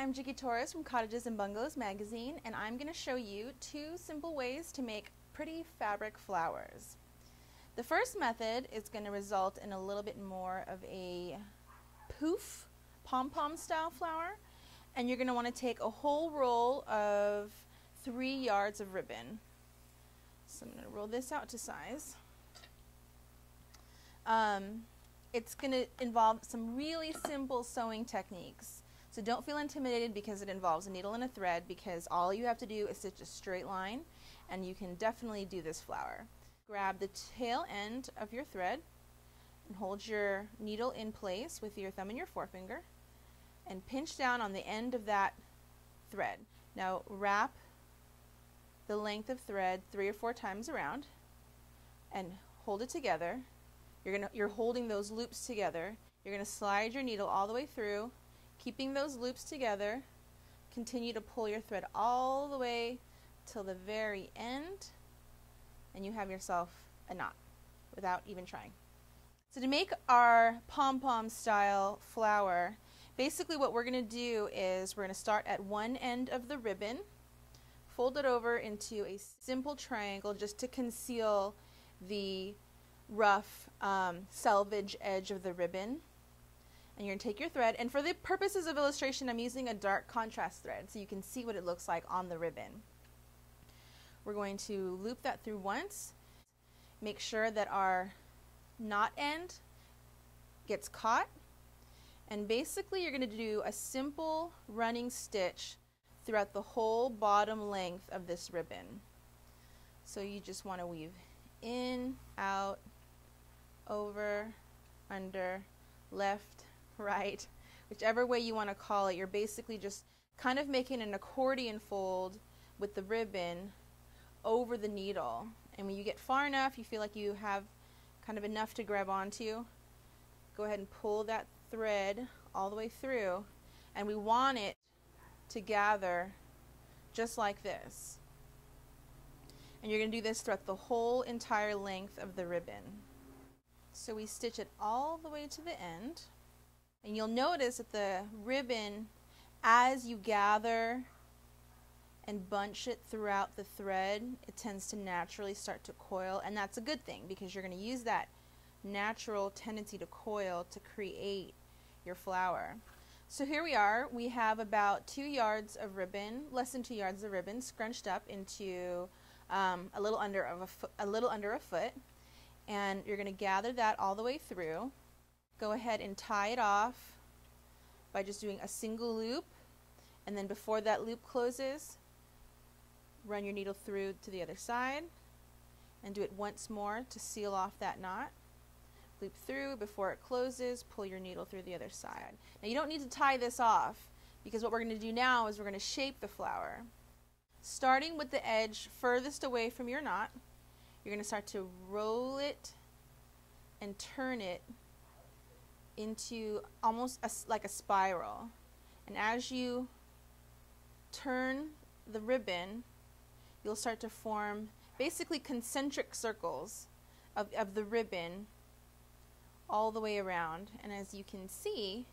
I'm Jiggy Torres from Cottages and Bungalows magazine, and I'm going to show you 2 simple ways to make pretty fabric flowers. The first method is going to result in a little bit more of a poof pom-pom style flower, and you're going to want to take a whole roll of 3 yards of ribbon. So I'm going to roll this out to size. It's going to involve some really simple sewing techniques. So don't feel intimidated because it involves a needle and a thread, because all you have to do is stitch a straight line, and you can definitely do this flower. Grab the tail end of your thread and hold your needle in place with your thumb and your forefinger and pinch down on the end of that thread. Now wrap the length of thread 3 or 4 times around and hold it together. You're holding those loops together. You're going to slide your needle all the way through, keeping those loops together. Continue to pull your thread all the way till the very end, and you have yourself a knot without even trying. So to make our pom-pom style flower, basically what we're going to do is we're going to start at one end of the ribbon, fold it over into a simple triangle just to conceal the rough selvage edge of the ribbon. And you're going to take your thread, and for the purposes of illustration I'm using a dark contrast thread so you can see what it looks like on the ribbon. We're going to loop that through once, make sure that our knot end gets caught, and basically you're going to do a simple running stitch throughout the whole bottom length of this ribbon. So you just want to weave in, out, over, under, left, right, whichever way you want to call it. You're basically just kind of making an accordion fold with the ribbon over the needle, and when you get far enough, you feel like you have kind of enough to grab onto, go ahead and pull that thread all the way through, and we want it to gather just like this. And you're going to do this throughout the whole entire length of the ribbon. So we stitch it all the way to the end, and you'll notice that the ribbon, as you gather and bunch it throughout the thread, it tends to naturally start to coil, and that's a good thing because you're going to use that natural tendency to coil to create your flower. So here we are, we have about 2 yards of ribbon, less than 2 yards of ribbon, scrunched up into a little under a foot, and you're going to gather that all the way through. Go ahead and tie it off by just doing a single loop, and then before that loop closes, run your needle through to the other side and do it once more to seal off that knot. Loop through before it closes, pull your needle through the other side. Now you don't need to tie this off, because what we're going to do now is we're going to shape the flower. Starting with the edge furthest away from your knot, you're going to start to roll it and turn it into almost like a spiral. And as you turn the ribbon, you'll start to form basically concentric circles of the ribbon all the way around. And as you can see,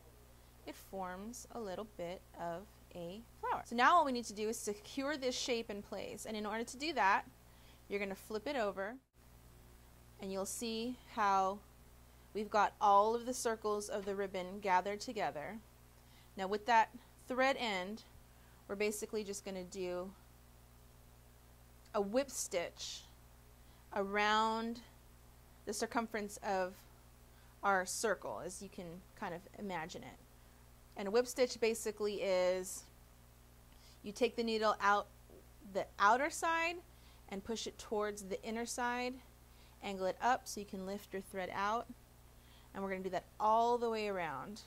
it forms a little bit of a flower. So now all we need to do is secure this shape in place. And in order to do that, you're going to flip it over, and you'll see how we've got all of the circles of the ribbon gathered together. Now with that thread end, we're basically just going to do a whip stitch around the circumference of our circle, as you can kind of imagine it. And a whip stitch basically is you take the needle out the outer side and push it towards the inner side, angle it up so you can lift your thread out, and we're going to do that all the way around.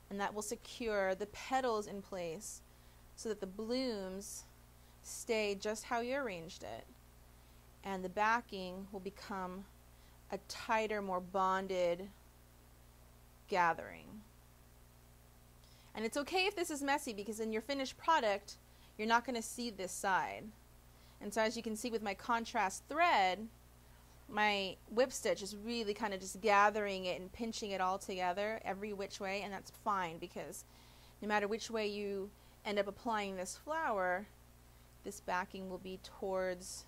And that will secure the petals in place so that the blooms stay just how you arranged it, and the backing will become a tighter, more bonded gathering. And it's okay if this is messy, because in your finished product you're not going to see this side. And so as you can see with my contrast thread, my whip stitch is really kind of just gathering it and pinching it all together every which way, and that's fine because no matter which way you end up applying this flower, this backing will be towards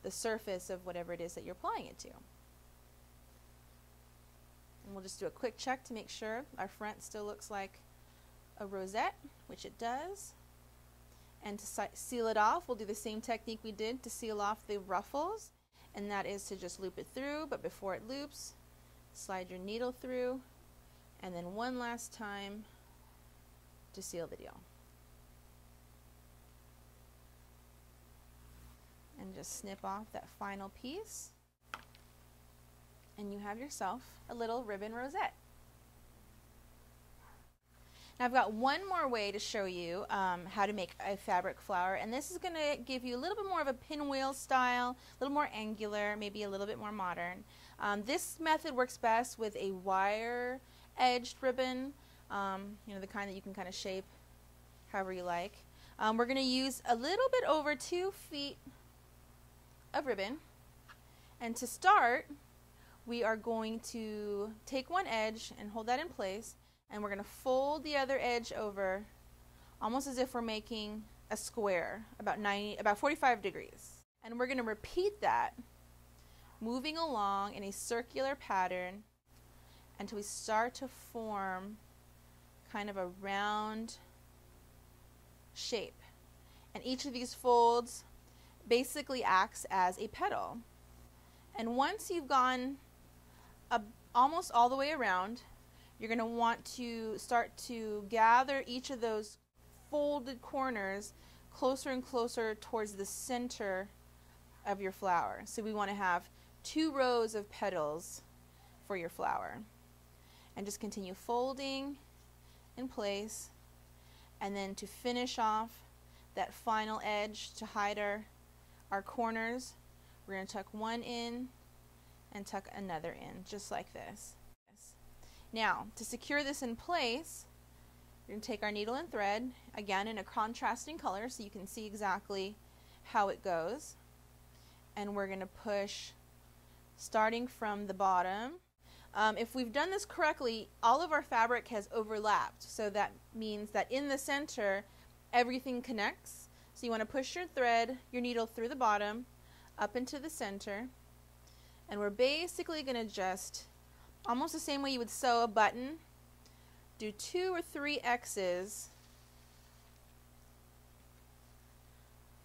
the surface of whatever it is that you're applying it to. And we'll just do a quick check to make sure our front still looks like a rosette, which it does. And to seal it off, we'll do the same technique we did to seal off the ruffles, and that is to just loop it through, but before it loops, slide your needle through, and then one last time to seal the deal. And just snip off that final piece, and you have yourself a little ribbon rosette. Now I've got one more way to show you how to make a fabric flower, and this is going to give you a little bit more of a pinwheel style, a little more angular, maybe a little bit more modern. This method works best with a wire edged ribbon, you know, the kind that you can kind of shape however you like. We're going to use a little bit over 2 feet of ribbon, and to start we are going to take one edge and hold that in place, and we're going to fold the other edge over almost as if we're making a square about 45 degrees, and we're going to repeat that, moving along in a circular pattern until we start to form kind of a round shape. And each of these folds basically acts as a petal. And once you've gone almost all the way around, you're going to want to start to gather each of those folded corners closer and closer towards the center of your flower. So we want to have 2 rows of petals for your flower. And just continue folding in place, and then to finish off that final edge to hide our corners, we're going to tuck one in and tuck another in, just like this. Now, to secure this in place, we're going to take our needle and thread, again in a contrasting color so you can see exactly how it goes, and we're going to push starting from the bottom. If we've done this correctly, all of our fabric has overlapped, so that means that in the center everything connects. So you want to push your thread, your needle through the bottom, up into the center, and we're basically going to just, almost the same way you would sew a button, do 2 or 3 X's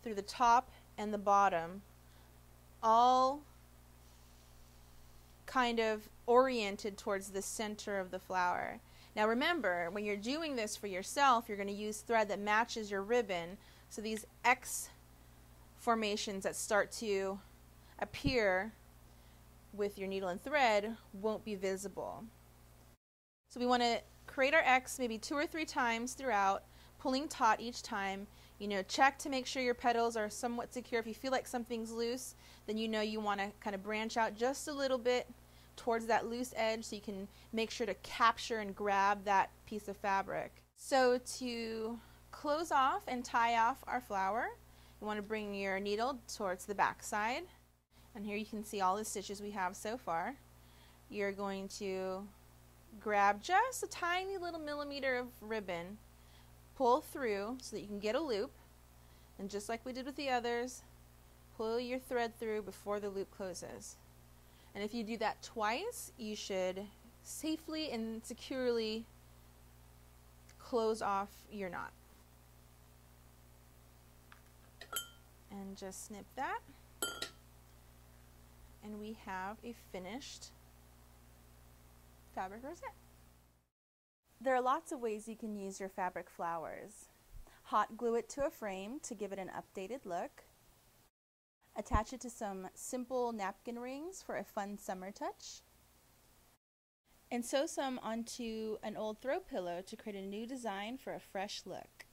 through the top and the bottom, all kind of oriented towards the center of the flower. Now remember, when you're doing this for yourself, you're going to use thread that matches your ribbon, so these X formations that start to appear with your needle and thread won't be visible. So we want to create our X maybe 2 or 3 times throughout, pulling taut each time. You know, check to make sure your petals are somewhat secure. If you feel like something's loose, then you know you want to kind of branch out just a little bit towards that loose edge so you can make sure to capture and grab that piece of fabric. So to close off and tie off our flower, you want to bring your needle towards the back side, and here you can see all the stitches we have so far. You're going to grab just a tiny little millimeter of ribbon, pull through so that you can get a loop, and just like we did with the others, pull your thread through before the loop closes. And if you do that twice, you should safely and securely close off your knot. And just snip that, and we have a finished fabric rosette. There are lots of ways you can use your fabric flowers. Hot glue it to a frame to give it an updated look. Attach it to some simple napkin rings for a fun summer touch. And sew some onto an old throw pillow to create a new design for a fresh look.